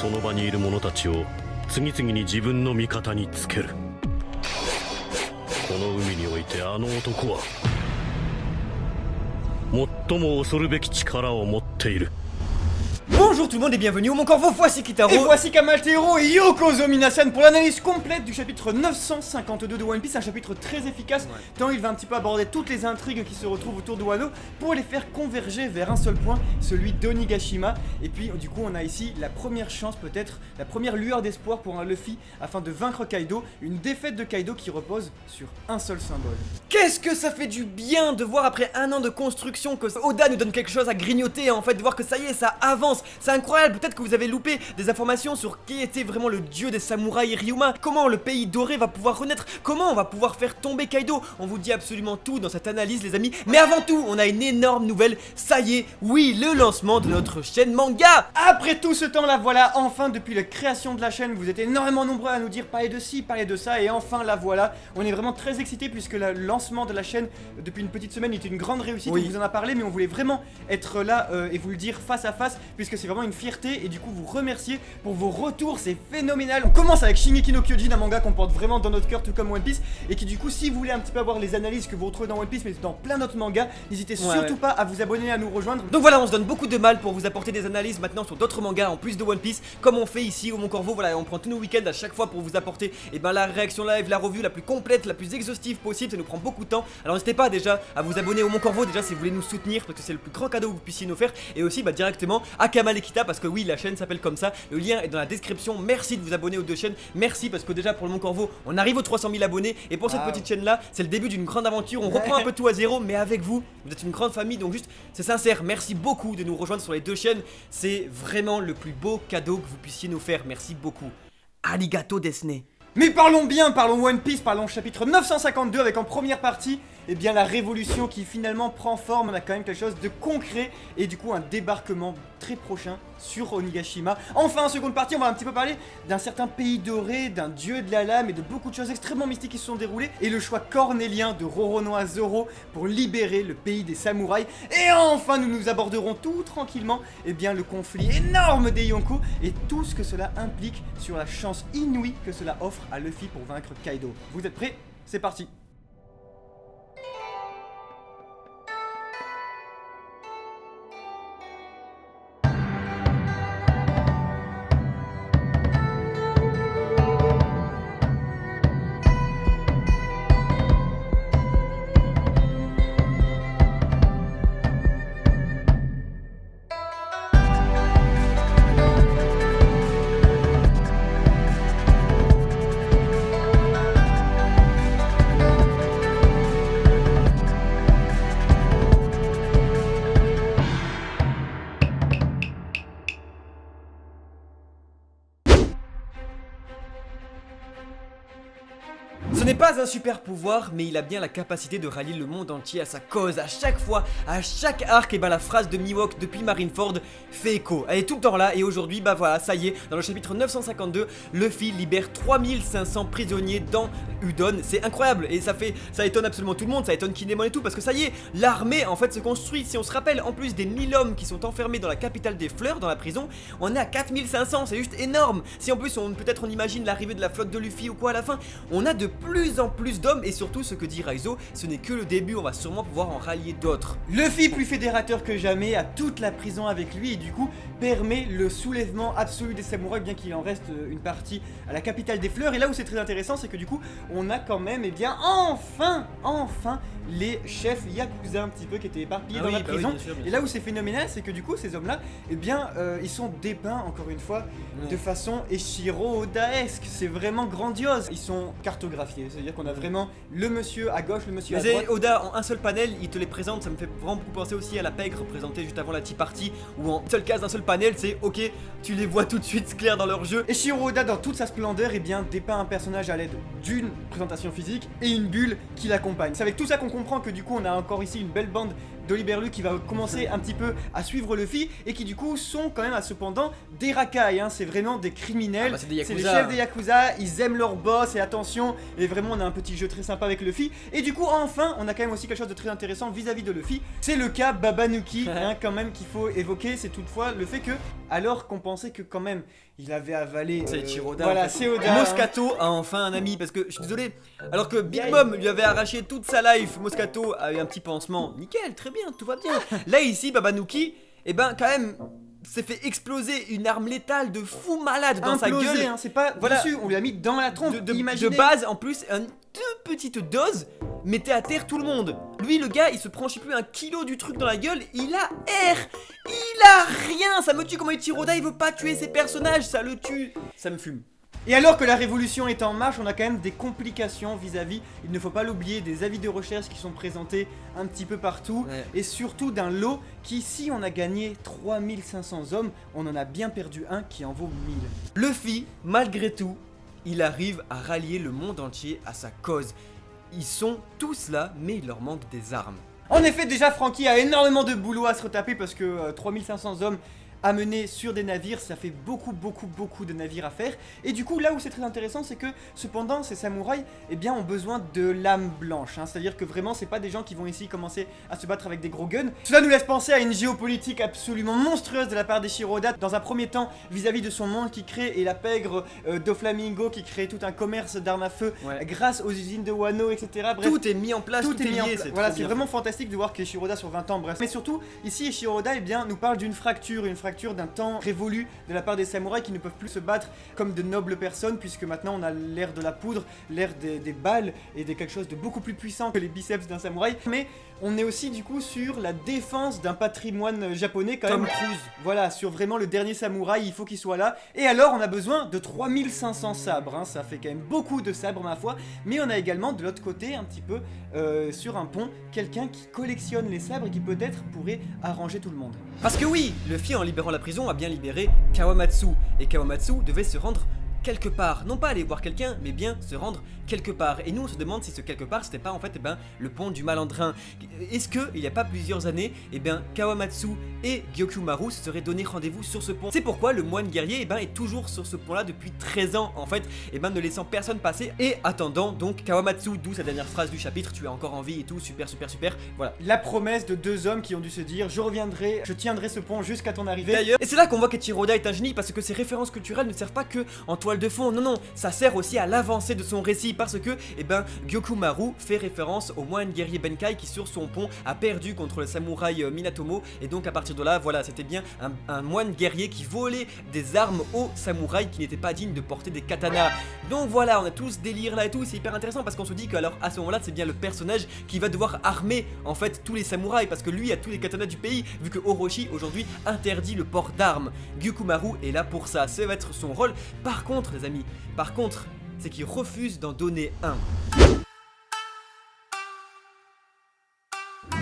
その場にいる者たちを次々に自分の味方につける。この海においてあの男は最も恐るべき力を持っている。 Bonjour tout le monde et bienvenue au Mon Corvo, voici Kitaro. Et voici Kamaltero et Yokozo Minasan pour l'analyse complète du chapitre 952 de One Piece, un chapitre très efficace tant il va un petit peu aborder toutes les intrigues qui se retrouvent autour de Wano pour les faire converger vers un seul point, celui d'Onigashima. Et puis du coup on a ici la première chance peut-être, la première lueur d'espoir pour un Luffy afin de vaincre Kaido, une défaite de Kaido qui repose sur un seul symbole. Qu'est-ce que ça fait du bien de voir après un an de construction que Oda nous donne quelque chose à grignoter, en fait, de voir que ça y est, ça avance. C'est incroyable, peut-être que vous avez loupé des informations sur qui était vraiment le dieu des samouraïs Ryuma, comment le pays doré va pouvoir renaître, comment on va pouvoir faire tomber Kaido. On vous dit absolument tout dans cette analyse les amis, mais avant tout on a une énorme nouvelle, ça y est, oui, le lancement de notre chaîne manga. Après tout ce temps là, voilà, enfin depuis la création de la chaîne, vous êtes énormément nombreux à nous dire parler de ci, parler de ça, et enfin la voilà. On est vraiment très excités puisque le lancement de la chaîne depuis une petite semaine était une grande réussite, oui. On vous en a parlé, mais on voulait vraiment être là et vous le dire face à face, puisque c'est vraiment une fierté, et du coup vous remercier pour vos retours, c'est phénoménal. On commence avec Shingeki no Kyojin, un manga qu'on porte vraiment dans notre cœur tout comme One Piece, et qui du coup si vous voulez un petit peu avoir les analyses que vous retrouvez dans One Piece mais dans plein d'autres mangas, n'hésitez surtout pas à vous abonner, à nous rejoindre. Donc voilà, on se donne beaucoup de mal pour vous apporter des analyses maintenant sur d'autres mangas en plus de One Piece, comme on fait ici au Mon Corvo. Voilà, on prend tous nos week-ends à chaque fois pour vous apporter la réaction live, la revue la plus complète, la plus exhaustive possible. Ça nous prend beaucoup de temps, alors n'hésitez pas déjà à vous abonner au Mon Corvo déjà si vous voulez nous soutenir, parce que c'est le plus grand cadeau que vous puissiez nous faire, et aussi directement à Kamal et Kita, parce que oui, la chaîne s'appelle comme ça, le lien est dans la description. Merci de vous abonner aux deux chaînes, merci, parce que déjà pour le Mon Corvo on arrive aux 300 000 abonnés, et pour cette petite chaîne là c'est le début d'une grande aventure. On reprend un peu tout à zéro, mais avec vous, vous êtes une grande famille, donc juste c'est sincère, merci beaucoup de nous rejoindre sur les deux chaînes, c'est vraiment le plus beau cadeau que vous puissiez nous faire, merci beaucoup. Arigato desne. Mais parlons bien, parlons One Piece, parlons chapitre 952 avec en première partie la révolution qui finalement prend forme. On a quand même quelque chose de concret et du coup un débarquement très prochain sur Onigashima. Enfin en seconde partie on va un petit peu parler d'un certain pays doré, d'un dieu de la lame et de beaucoup de choses extrêmement mystiques qui se sont déroulées, et le choix cornélien de Roronoa Zoro pour libérer le pays des samouraïs. Et enfin nous nous aborderons tout tranquillement le conflit énorme des Yonko et tout ce que cela implique sur la chance inouïe que cela offre à Luffy pour vaincre Kaido. Vous êtes prêts? C'est parti. Ce n'est pas un super pouvoir, mais il a bien la capacité de rallier le monde entier à sa cause. À chaque fois, à chaque arc, la phrase de Mihawk depuis Marineford fait écho. Elle est tout le temps là, et aujourd'hui, voilà, ça y est, dans le chapitre 952, Luffy libère 3500 prisonniers dans Udon. C'est incroyable, et ça étonne absolument tout le monde, ça étonne Kinemon et tout, parce que ça y est, l'armée en fait se construit. Si on se rappelle, en plus des 1000 hommes qui sont enfermés dans la capitale des fleurs, dans la prison, on est à 4500, c'est juste énorme. Si en plus peut-être on imagine l'arrivée de la flotte de Luffy ou quoi à la fin, on a de plus en plus d'hommes, et surtout ce que dit Raizo, ce n'est que le début, on va sûrement pouvoir en rallier d'autres. Luffy, plus fédérateur que jamais, a toute la prison avec lui et du coup permet le soulèvement absolu des samouraïs, bien qu'il en reste une partie à la capitale des fleurs. Et là où c'est très intéressant, c'est que du coup on a quand même enfin les chefs Yakuza un petit peu qui étaient éparpillés dans la prison. Oui, bien sûr. Et là où c'est phénoménal, c'est que du coup ces hommes là ils sont dépeints encore une fois de façon Eiichiro Odaesque. C'est vraiment grandiose, ils sont cartographiés, c'est-à-dire qu'on a vraiment le monsieur à gauche, le monsieur à droite. Oda en un seul panel il te les présente, ça me fait vraiment beaucoup penser aussi à la pègre présentée juste avant la Tea Party, où en seule case d'un seul panel c'est ok, tu les vois tout de suite clair dans leur jeu. Eiichiro Oda dans toute sa splendeur dépeint un personnage à l'aide d'une présentation physique et une bulle qui l'accompagne. C'est avec tout ça qu'on comprend que du coup on a encore ici une belle bande d'Oliver Luke qui va commencer un petit peu à suivre Luffy et qui du coup sont quand même cependant des racailles, hein. C'est vraiment des criminels, Ah bah, c'est des c'est les Yakuza. chefs des Yakuza, ils aiment leur boss et attention, et vraiment on a un petit jeu très sympa avec Luffy. Et du coup enfin on a quand même aussi quelque chose de très intéressant vis-à-vis de Luffy, c'est le cas Babanuki, hein, quand même qu'il faut évoquer, c'est toutefois le fait que, alors qu'on pensait que quand même il avait avalé... C'est Ichiroda. Voilà, en fait. c'est Oda. Moscato a enfin un ami parce que je suis désolé. Alors que Big Yay. Mom lui avait arraché toute sa life, Moscato a eu un petit pansement. Nickel, très bien, tout va bien. Là ici, Babanuki, eh ben quand même, s'est fait exploser une arme létale de fou malade dans sa Implosé, gueule. hein, c'est pas Voilà. dessus, on lui a mis dans la trompe. De Imaginez. base, en plus, une toute petite dose mettait à terre tout le monde. Lui, le gars, il se prend, je sais plus, 1 kilo du truc dans la gueule. Il a air. Il a rien. Ça me tue comment Ichiroda, il veut pas tuer ses personnages. Ça le tue. Ça me fume. Et alors que la révolution est en marche, on a quand même des complications vis-à-vis, il ne faut pas l'oublier, des avis de recherche qui sont présentés un petit peu partout, Ouais. et surtout d'un lot qui, si on a gagné 3500 hommes, on en a bien perdu un qui en vaut 1000. Luffy, malgré tout, il arrive à rallier le monde entier à sa cause. Ils sont tous là, mais il leur manque des armes. En effet, déjà Franky a énormément de boulot à se retaper parce que 3500 hommes à mener sur des navires, ça fait beaucoup de navires à faire. Et du coup, là où c'est très intéressant, c'est que cependant, ces samouraïs, eh bien, ont besoin de lames blanches, hein. C'est-à-dire que vraiment, c'est pas des gens qui vont ici commencer à se battre avec des gros guns. Cela nous laisse penser à une géopolitique absolument monstrueuse de la part des Shiroda. Dans un premier temps, vis-à-vis de son monde qui crée et la pègre Doflamingo qui crée tout un commerce d'armes à feu Ouais. grâce aux usines de Wano, etc. Bref, Tout est mis en place, tout est mis en lié. place. C'est Voilà, trop c'est bien vraiment fantastique de voir que Shiroda sur 20 ans, bref. Mais surtout, ici, Shiroda, eh bien, nous parle d'une fracture d'un temps révolu de la part des samouraïs qui ne peuvent plus se battre comme de nobles personnes, puisque maintenant on a l'ère de la poudre, l'ère des balles et de quelque chose de beaucoup plus puissant que les biceps d'un samouraï. Mais on est aussi du coup sur la défense d'un patrimoine japonais quand Tom même. Cruise. Voilà, sur vraiment le dernier samouraï, il faut qu'il soit là. Et alors, on a besoin de 3500 sabres, hein. Ça fait quand même beaucoup de sabres, ma foi. Mais on a également de l'autre côté, un petit peu sur un pont, quelqu'un qui collectionne les sabres et qui peut-être pourrait arranger tout le monde. Parce que oui, Luffy en libérant la prison a bien libéré Kawamatsu. Et Kawamatsu devait se rendre quelque part. Non pas aller voir quelqu'un, mais bien se rendre quelque part. Et nous on se demande si ce quelque part c'était pas en fait le pont du Malandrin. Est-ce que il y a pas plusieurs années, Kawamatsu et Gyokumaru se seraient donné rendez-vous sur ce pont. C'est pourquoi le moine guerrier est toujours sur ce pont là depuis 13 ans en fait, ne laissant personne passer et attendant donc Kawamatsu, d'où sa dernière phrase du chapitre, tu as encore envie et tout, super, voilà. La promesse de deux hommes qui ont dû se dire, je reviendrai, je tiendrai ce pont jusqu'à ton arrivée. D'ailleurs, et c'est là qu'on voit qu'Ichiroda est un génie parce que ces références culturelles ne servent pas que en toile de fond, non, ça sert aussi à l'avancée de son récit parce que, Gyokumaru fait référence au moine guerrier Benkai qui sur son pont a perdu contre le samouraï Minatomo et donc à partir de là, voilà, c'était bien un moine guerrier qui volait des armes aux samouraïs qui n'étaient pas dignes de porter des katanas. Donc voilà, on a tous ce délire là et tout, c'est hyper intéressant parce qu'on se dit que alors à ce moment-là, c'est bien le personnage qui va devoir armer en fait tous les samouraïs parce que lui a tous les katanas du pays vu que Orochi aujourd'hui interdit le port d'armes. Gyokumaru est là pour ça, ça va être son rôle. Par contre les amis, c'est qu'il refuse d'en donner un.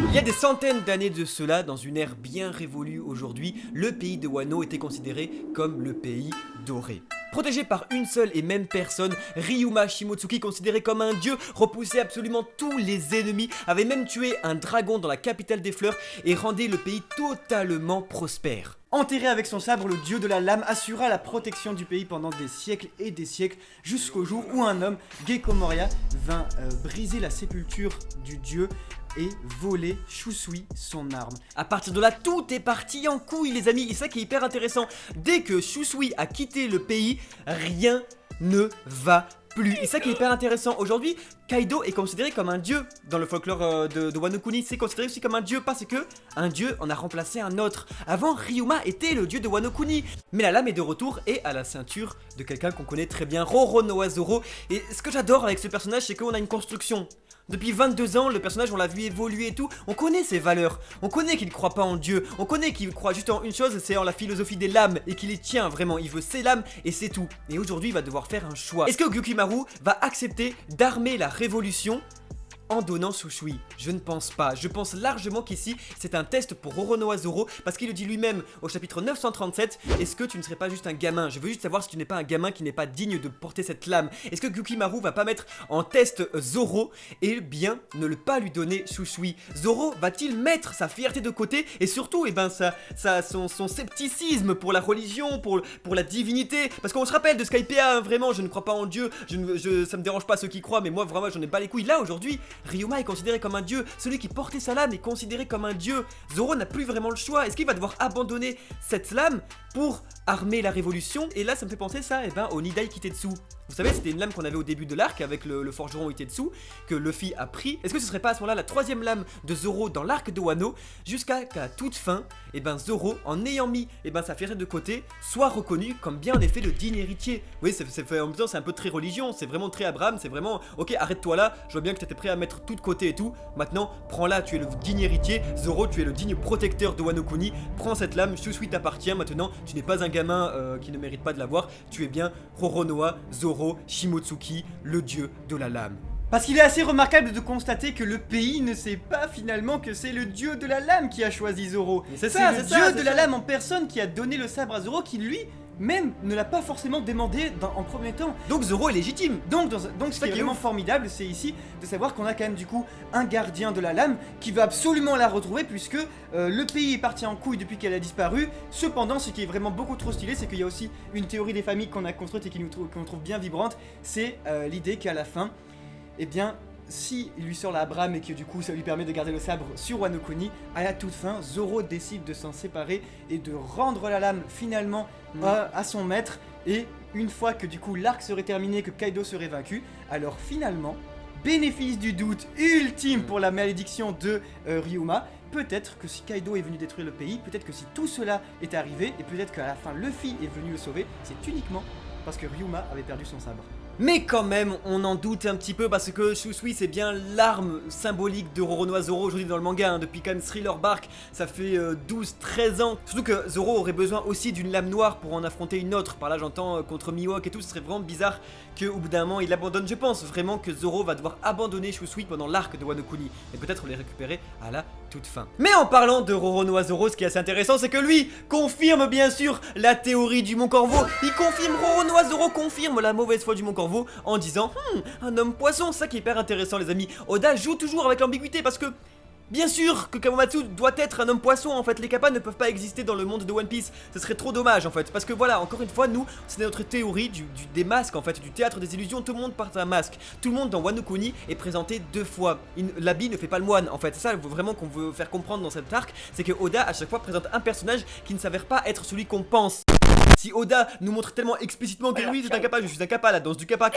Il y a des centaines d'années de cela, dans une ère bien révolue aujourd'hui, le pays de Wano était considéré comme le pays doré. Protégé par une seule et même personne, Ryuma Shimotsuki, considéré comme un dieu, repoussait absolument tous les ennemis, avait même tué un dragon dans la capitale des fleurs et rendait le pays totalement prospère. Enterré avec son sabre, le dieu de la lame assura la protection du pays pendant des siècles et des siècles, jusqu'au jour où un homme, Gekko Moria, vint briser la sépulture du dieu et voler Shusui, son arme. À partir de là, tout est parti en couille les amis, et ça qui est hyper intéressant. Dès que Shusui a quitté le pays, rien ne va plus. Et ça qui est hyper intéressant aujourd'hui, Kaido est considéré comme un dieu dans le folklore de Wano Kuni. C'est considéré aussi comme un dieu parce que un dieu en a remplacé un autre. Avant, Ryuma était le dieu de Wano Kuni, mais la lame est de retour et à la ceinture de quelqu'un qu'on connaît très bien, Roronoa Zoro. Et ce que j'adore avec ce personnage, c'est qu'on a une construction. Depuis 22 ans, le personnage, on l'a vu évoluer et tout, on connaît ses valeurs, on connaît qu'il ne croit pas en Dieu, on connaît qu'il croit juste en une chose, c'est en la philosophie des lames, et qu'il les tient vraiment, il veut ses lames, et c'est tout. Et aujourd'hui, il va devoir faire un choix. Est-ce que Gyokumaru va accepter d'armer la révolution en donnant Shushui? Je ne pense pas. Je pense largement qu'ici, c'est un test pour Roronoa Zoro, parce qu'il le dit lui-même au chapitre 937, est-ce que tu ne serais pas juste un gamin? Je veux juste savoir si tu n'es pas un gamin qui n'est pas digne de porter cette lame. Est-ce que Gyukimaru va pas mettre en test Zoro et bien ne le pas lui donner Shushui? Zoro va-t-il mettre sa fierté de côté et surtout son scepticisme pour la religion, pour la divinité? Parce qu'on se rappelle de Skypiea, hein, vraiment, je ne crois pas en Dieu, ça me dérange pas ceux qui croient, mais moi vraiment j'en ai pas les couilles. Là aujourd'hui, Ryuma est considéré comme un dieu, celui qui portait sa lame est considéré comme un dieu. Zoro n'a plus vraiment le choix. Est-ce qu'il va devoir abandonner cette lame pour armer la révolution? Et là ça me fait penser ça au Nidai Kitetsu. Vous savez, c'était une lame qu'on avait au début de l'arc avec le forgeron Itetsu que Luffy a pris. Est-ce que ce serait pas à ce moment-là la troisième lame de Zoro dans l'arc de Wano, jusqu'à qu'à toute fin, Zoro, en ayant mis sa fierté de côté, soit reconnu comme bien en effet le digne héritier? Oui, en même temps c'est un peu très religion, c'est vraiment très Abraham, c'est vraiment ok, arrête-toi là, je vois bien que t'étais prêt à mettre tout de côté et tout, maintenant prends-la, tu es le digne héritier, Zoro, tu es le digne protecteur de Wano Kuni, prends cette lame, Shushui t'appartient, maintenant tu n'es pas un gamin qui ne mérite pas de l'avoir, tu es bien Roronoa Zoro Shimotsuki, le dieu de la lame. Parce qu'il est assez remarquable de constater que le pays ne sait pas finalement que c'est le dieu de la lame qui a choisi Zoro. C'est le dieu de la lame en personne qui a donné le sabre à Zoro, qui lui même ne l'a pas forcément demandé en premier temps. Donc Zoro est légitime. Donc ce qui est vraiment formidable, c'est ici de savoir qu'on a quand même du coup un gardien de la lame qui veut absolument la retrouver, puisque le pays est parti en couille depuis qu'elle a disparu. Cependant, ce qui est vraiment beaucoup trop stylé, c'est qu'il y a aussi une théorie des familles qu'on a construite et qu'on trouve bien vibrante. C'est l'idée qu'à la fin, si il lui sort la Abraham et que du coup ça lui permet de garder le sabre sur Wano Kuni, à la toute fin, Zoro décide de s'en séparer et de rendre la lame finalement à son maître. Et une fois que du coup l'arc serait terminé, que Kaido serait vaincu, alors finalement, bénéfice du doute ultime pour la malédiction de Ryuma, peut-être que si Kaido est venu détruire le pays, peut-être que si tout cela est arrivé, et peut-être qu'à la fin Luffy est venu le sauver, c'est uniquement parce que Ryuma avait perdu son sabre. Mais quand même, on en doute un petit peu parce que Shushui c'est bien l'arme symbolique de Roronoa Zoro aujourd'hui dans le manga, depuis quand même Thriller Bark, ça fait 12-13 ans. Surtout que Zoro aurait besoin aussi d'une lame noire pour en affronter une autre, par là j'entends contre Mihawk et tout, ce serait vraiment bizarre qu'au bout d'un moment il abandonne. Je pense vraiment que Zoro va devoir abandonner Shushui pendant l'arc de Wano Kuni, et peut-être les récupérer à la toute fin. Mais en parlant de Roronoa Zoro, ce qui est assez intéressant c'est que lui confirme bien sûr la théorie du Mont Corvo, il confirme, Roronoa Zoro confirme la mauvaise foi du Mont Corvo en disant un homme poisson, ça qui est hyper intéressant les amis. Oda joue toujours avec l'ambiguïté parce que bien sûr que Kawamatsu doit être un homme poisson, en fait les kappas ne peuvent pas exister dans le monde de One Piece, ce serait trop dommage en fait, parce que voilà, encore une fois nous, c'est notre théorie des masques en fait, du théâtre des illusions, tout le monde porte un masque, tout le monde dans Wano Kuni est présenté deux fois, l'habit ne fait pas le moine en fait, c'est ça vraiment qu'on veut faire comprendre dans cet arc, c'est que Oda à chaque fois présente un personnage qui ne s'avère pas être celui qu'on pense. Si Oda nous montre tellement explicitement que lui c'est un kappa, je suis un kappa, la danse du kappa,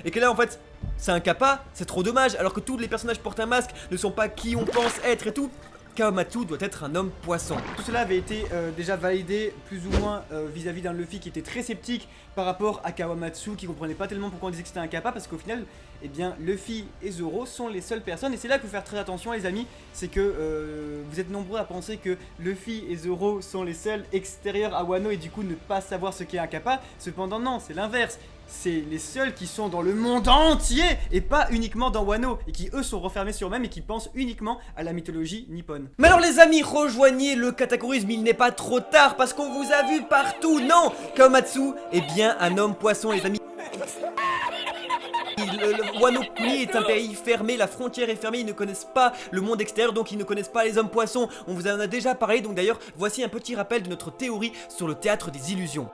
et que là en fait c'est un kappa, c'est trop dommage, alors que tous les personnages portent un masque, ne sont pas qui on pense être et tout. Kawamatsu doit être un homme poisson. Tout cela avait été déjà validé plus ou moins vis-à-vis d'un Luffy qui était très sceptique par rapport à Kawamatsu, qui comprenait pas tellement pourquoi on disait que c'était un kappa, parce qu'au final, Luffy et Zoro sont les seules personnes, et c'est là qu'il faut faire très attention les amis, c'est que vous êtes nombreux à penser que Luffy et Zoro sont les seuls extérieurs à Wano et du coup ne pas savoir ce qu'est un kappa. Cependant non, c'est l'inverse. C'est les seuls qui sont dans le monde entier et pas uniquement dans Wano, et qui eux sont refermés sur eux-mêmes et qui pensent uniquement à la mythologie nippone. Mais alors les amis, rejoignez le katakurisme, il n'est pas trop tard parce qu'on vous a vu partout. Non, Kawamatsu est bien un homme poisson les amis. Wano Kuni est un pays fermé, la frontière est fermée, ils ne connaissent pas le monde extérieur, donc ils ne connaissent pas les hommes poissons. On vous en a déjà parlé, donc d'ailleurs voici un petit rappel de notre théorie sur le théâtre des illusions.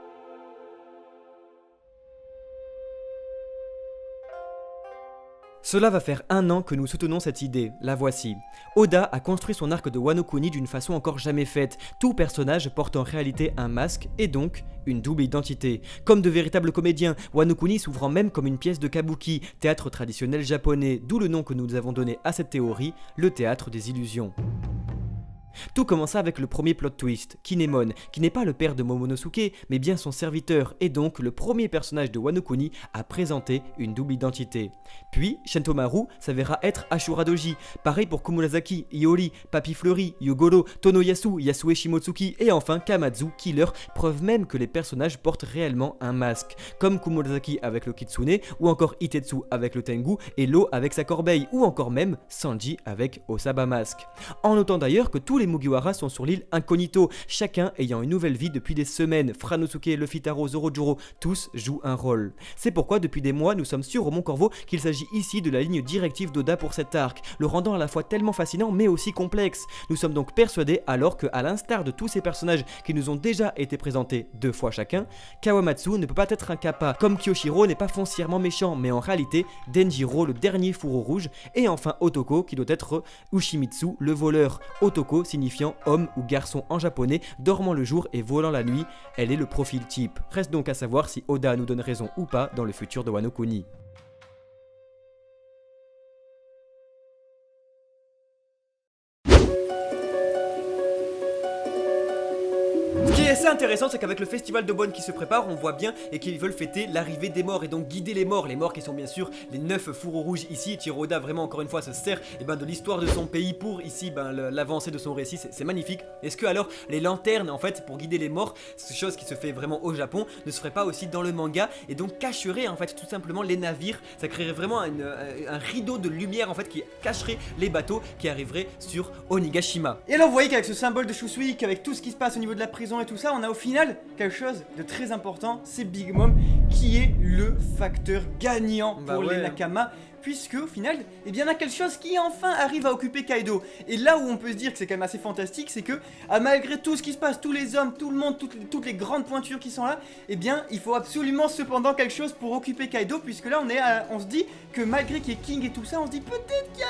Cela va faire 1 an que nous soutenons cette idée, la voici. Oda a construit son arc de Wano Kuni d'une façon encore jamais faite. Tout personnage porte en réalité un masque et donc une double identité. Comme de véritables comédiens, Wano Kuni s'ouvrant même comme une pièce de kabuki, théâtre traditionnel japonais, d'où le nom que nous avons donné à cette théorie, le théâtre des illusions. Tout commença avec le premier plot twist, Kinemon, qui n'est pas le père de Momonosuke, mais bien son serviteur, et donc le premier personnage de Wano Kuni à présenter une double identité. Puis, Shentomaru s'avéra être Ashura Doji, pareil pour Komurasaki, Iori, Papi Fleury, Yogoro, Tonoyasu, Yasue Shimotsuki, et enfin Kamatsu, Killer, preuve même que les personnages portent réellement un masque, comme Komurasaki avec le Kitsune, ou encore Itetsu avec le Tengu, et Lo avec sa corbeille, ou encore même Sanji avec Osaba Mask. En notant d'ailleurs que tous les Mugiwara sont sur l'île incognito, chacun ayant une nouvelle vie depuis des semaines. Franosuke, Luffy Taro, Zorojuro, tous jouent un rôle. C'est pourquoi depuis des mois nous sommes sûrs au Mont Corvo qu'il s'agit ici de la ligne directive d'Oda pour cet arc, le rendant à la fois tellement fascinant mais aussi complexe. Nous sommes donc persuadés alors que, à l'instar de tous ces personnages qui nous ont déjà été présentés 2 fois chacun, Kawamatsu ne peut pas être un kappa, comme Kyoshiro n'est pas foncièrement méchant, mais en réalité Denjiro le dernier fourreau rouge, et enfin Otoko qui doit être Ushimitsu le voleur. Otoko signifiant homme ou garçon en japonais, dormant le jour et volant la nuit, elle est le profil type. Reste donc à savoir si Oda nous donne raison ou pas dans le futur de Wano Kuni. Ce qui est assez intéressant, c'est qu'avec le festival de Bonne qui se prépare, on voit bien et qu'ils veulent fêter l'arrivée des morts et donc guider les morts qui sont bien sûr les 9 fourreaux rouges ici. Ichiro Oda vraiment encore une fois se sert de l'histoire de son pays pour ici l'avancée de son récit, c'est magnifique. Est-ce que alors les lanternes en fait pour guider les morts, c'est chose qui se fait vraiment au Japon, ne se ferait pas aussi dans le manga et donc cacherait en fait tout simplement les navires, ça créerait vraiment un rideau de lumière en fait qui cacherait les bateaux qui arriveraient sur Onigashima. Et alors vous voyez qu'avec ce symbole de Shusui, qu'avec tout ce qui se passe au niveau de la prison et tout ça, on a au final quelque chose de très important, c'est Big Mom qui est le facteur gagnant pour les Nakama, puisque au final, eh bien, il y a quelque chose qui enfin arrive à occuper Kaido. Et là où on peut se dire que c'est quand même assez fantastique, c'est que malgré tout ce qui se passe, tous les hommes, tout le monde, toutes les grandes pointures qui sont là, eh bien il faut absolument cependant quelque chose pour occuper Kaido, puisque là on se dit que malgré qu'il y ait King et tout ça, on se dit peut-être qu'il y a...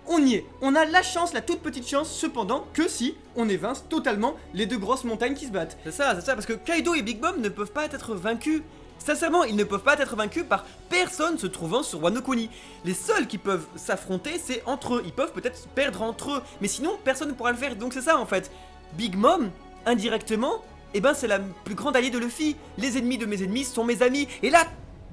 On y est, on a la chance, la toute petite chance, cependant, que si on évince totalement les 2 grosses montagnes qui se battent. C'est ça, parce que Kaido et Big Mom ne peuvent pas être vaincus. Sincèrement, ils ne peuvent pas être vaincus par personne se trouvant sur Wano Kuni. Les seuls qui peuvent s'affronter, c'est entre eux. Ils peuvent peut-être se perdre entre eux, mais sinon, personne ne pourra le faire. Donc c'est ça en fait. Big Mom, indirectement, c'est la plus grande alliée de Luffy. Les ennemis de mes ennemis sont mes amis. Et là,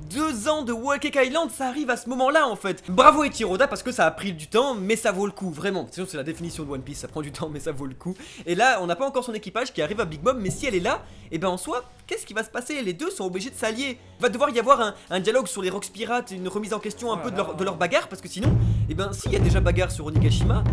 2 ans de Whole Cake Island, ça arrive à ce moment-là en fait. Bravo Ichiro Oda parce que ça a pris du temps, mais ça vaut le coup, vraiment. Sinon c'est la définition de One Piece, ça prend du temps, mais ça vaut le coup. Et là, on n'a pas encore son équipage qui arrive à Big Mom, mais si elle est là, en soi, qu'est-ce qui va se passer? Les deux sont obligés de s'allier. Il va devoir y avoir un dialogue sur les Rocks Pirates, une remise en question un peu de leur bagarre, parce que sinon, s'il y a déjà bagarre sur Onigashima,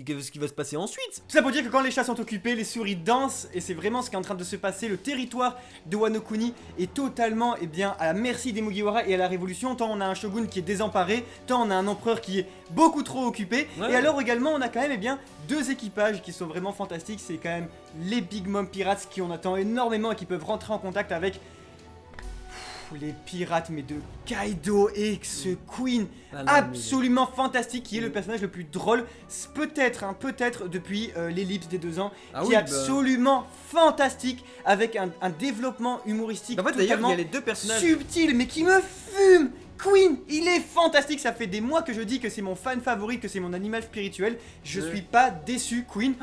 qu'est-ce qui va se passer ensuite? Tout ça pour dire que quand les chats sont occupés, les souris dansent, et c'est vraiment ce qui est en train de se passer. Le territoire de Wano Kuni est totalement à la merci des Mugiwara et à la révolution. Tant on a un shogun qui est désemparé, tant on a un empereur qui est beaucoup trop occupé. Et alors également on a quand même 2 équipages qui sont vraiment fantastiques. C'est quand même les Big Mom Pirates qui on attend énormément et qui peuvent rentrer en contact avec les pirates, mais de Kaido et ce Queen absolument fantastique, qui est le personnage le plus drôle peut-être depuis l'ellipse des 2 ans, qui est absolument fantastique, avec un développement humoristique totalement il y a les 2 personnages subtil, mais qui me fume. Queen, il est fantastique, ça fait des mois que je dis que c'est mon fan favori, que c'est mon animal spirituel, je suis pas déçu. Queen,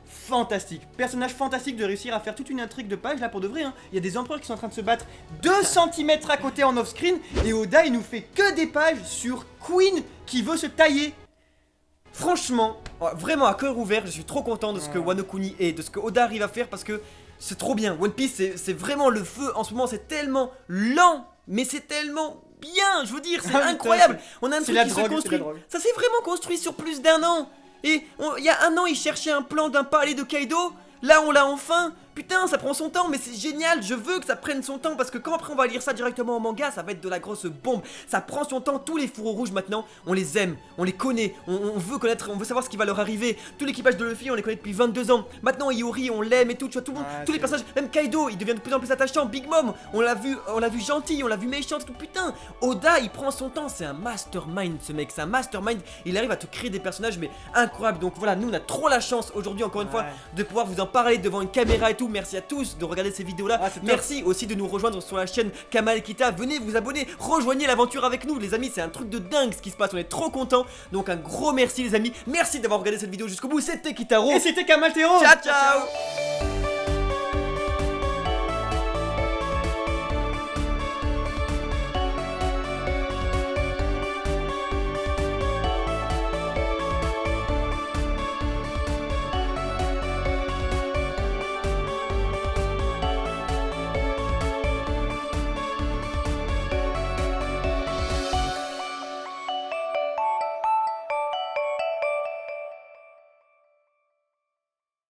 fantastique, personnage fantastique de réussir à faire toute une intrigue de page là pour de vrai. Il y a des empereurs qui sont en train de se battre 2 cm à côté en off-screen, et Oda il nous fait que des pages sur Queen qui veut se tailler. Franchement, vraiment à cœur ouvert, je suis trop content de ce que Wano Kuni est, de ce que Oda arrive à faire, parce que c'est trop bien. One Piece c'est vraiment le feu en ce moment, c'est tellement lent, mais c'est tellement bien, je veux dire, c'est incroyable. On a un truc qui se construit, ça s'est vraiment construit sur plus d'1 an. Et il y a 1 an, il cherchait un plan d'un palais de Kaido. Là, on l'a enfin. Putain, ça prend son temps, mais c'est génial. Je veux que ça prenne son temps, parce que quand après on va lire ça directement en manga, ça va être de la grosse bombe. Ça prend son temps. Tous les fourreaux rouges maintenant, on les aime, on les connaît, on veut connaître, on veut savoir ce qui va leur arriver. Tout l'équipage de Luffy, on les connaît depuis 22 ans. Maintenant, Iori, on l'aime et tout. Tu vois, tout le monde, tous les personnages, même Kaido, il devient de plus en plus attachant. Big Mom, on l'a vu gentil, on l'a vu méchant, tout. Putain, Oda, il prend son temps. C'est un mastermind, ce mec. C'est un mastermind. Il arrive à te créer des personnages, mais incroyables. Donc voilà, nous, on a trop la chance aujourd'hui, encore une fois, de pouvoir vous en parler devant une caméra et tout. surtout merci à tous de regarder ces vidéos là. Ah, c'est top. Merci aussi de nous rejoindre sur la chaîne Kamal Kita. Venez vous abonner, rejoignez l'aventure avec nous les amis, c'est un truc de dingue ce qui se passe, on est trop contents. Donc un gros merci les amis, merci d'avoir regardé cette vidéo jusqu'au bout, c'était Kitaro. Et c'était Kamal Théo. Ciao ciao.